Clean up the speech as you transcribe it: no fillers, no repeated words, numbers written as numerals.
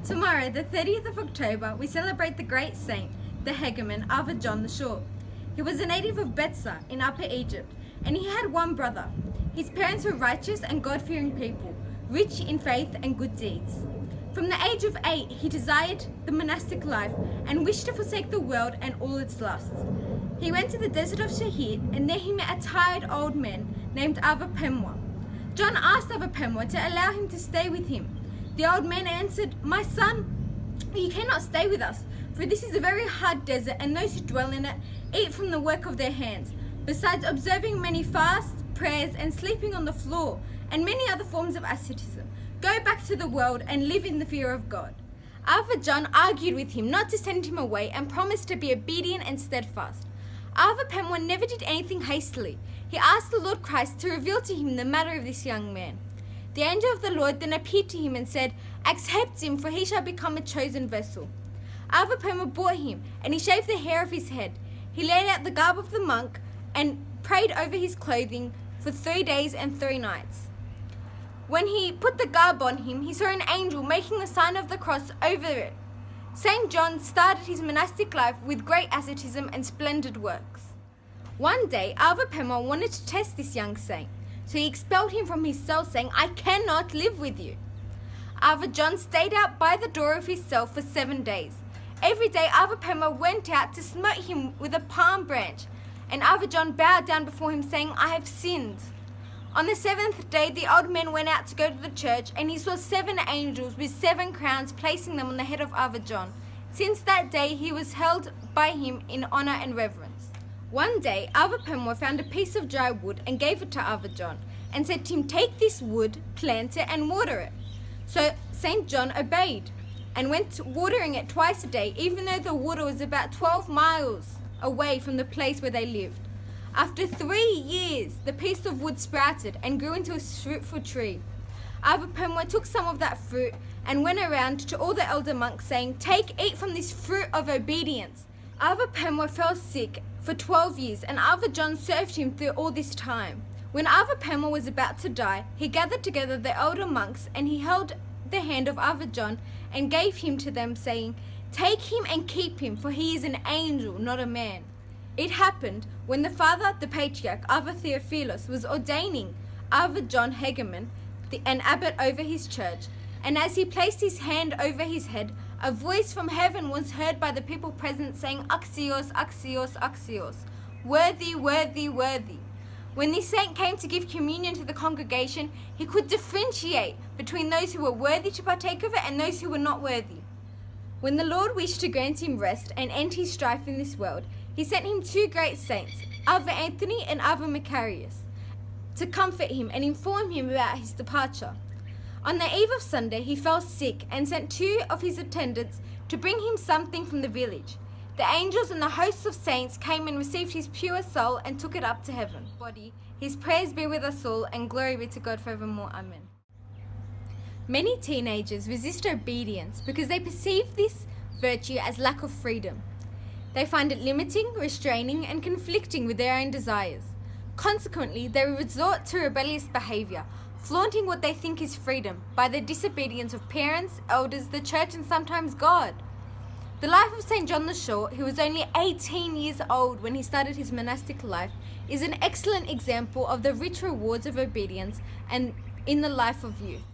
Tomorrow, the 30th of October, we celebrate the great saint, the hegumen, Ava John the Short. He was a native of Betsa in Upper Egypt, and he had one brother. His parents were righteous and God-fearing people, rich in faith and good deeds. From the age of 8, he desired the monastic life and wished to forsake the world and all its lusts. He went to the desert of Shahid, and there he met a tired old man named Pema. John asked Pema to allow him to stay with him. The old man answered, "My son, you cannot stay with us, for this is a very hard desert, and those who dwell in it eat from the work of their hands, besides observing many fasts, prayers, and sleeping on the floor, and many other forms of asceticism. Go back to the world and live in the fear of God." Ava John argued with him not to send him away and promised to be obedient and steadfast. Pema never did anything hastily. He asked the Lord Christ to reveal to him the matter of this young man. The angel of the Lord then appeared to him and said, "Accept him, for he shall become a chosen vessel." Pema bought him, and he shaved the hair of his head. He laid out the garb of the monk and prayed over his clothing for 3 days and 3 nights. When he put the garb on him, he saw an angel making the sign of the cross over it. St. John started his monastic life with great asceticism and splendid works. One day, Pema wanted to test this young saint, so he expelled him from his cell, saying, "I cannot live with you." Ava John stayed out by the door of his cell for 7 days. Every day, Pema went out to smote him with a palm branch, and Ava John bowed down before him, saying, "I have sinned." On the 7th day, the old man went out to go to the church, and he saw 7 angels with 7 crowns placing them on the head of Ava John. Since that day, he was held by him in honor and reverence. One day, Pema found a piece of dry wood and gave it to Ava John, and said to him, "Take this wood, plant it, and water it." So St. John obeyed and went watering it twice a day, even though the water was about 12 miles away from the place where they lived. After 3 years, the piece of wood sprouted and grew into a fruitful tree. Pema took some of that fruit and went around to all the elder monks, saying, "Take, eat from this fruit of obedience." Pema fell sick for 12 years, and Ava John served him through all this time. When Pema was about to die, he gathered together the elder monks, and he held the hand of Ava John and gave him to them, saying, "Take him and keep him, for he is an angel, not a man." It happened when the father, the patriarch, Ava Theophilus, was ordaining Ava John hegumen, an abbot over his church, and as he placed his hand over his head, a voice from heaven was heard by the people present, saying, "Axios, Axios, Axios, worthy, worthy, worthy." When the saint came to give communion to the congregation, he could differentiate between those who were worthy to partake of it and those who were not worthy. When the Lord wished to grant him rest and end his strife in this world, he sent him 2 great saints, Ava Anthony and Ava Macarius, to comfort him and inform him about his departure. On the eve of Sunday, he fell sick and sent 2 of his attendants to bring him something from the village. The angels and the hosts of saints came and received his pure soul and took it up to heaven. His prayers be with us all, and glory be to God forevermore. Amen. Many teenagers resist obedience because they perceive this virtue as lack of freedom. They find it limiting, restraining, and conflicting with their own desires. Consequently, they resort to rebellious behavior, flaunting what they think is freedom by the disobedience of parents, elders, the church, and sometimes God. The life of St. John the Short, who was only 18 years old when he started his monastic life, is an excellent example of the rich rewards of obedience and in the life of youth.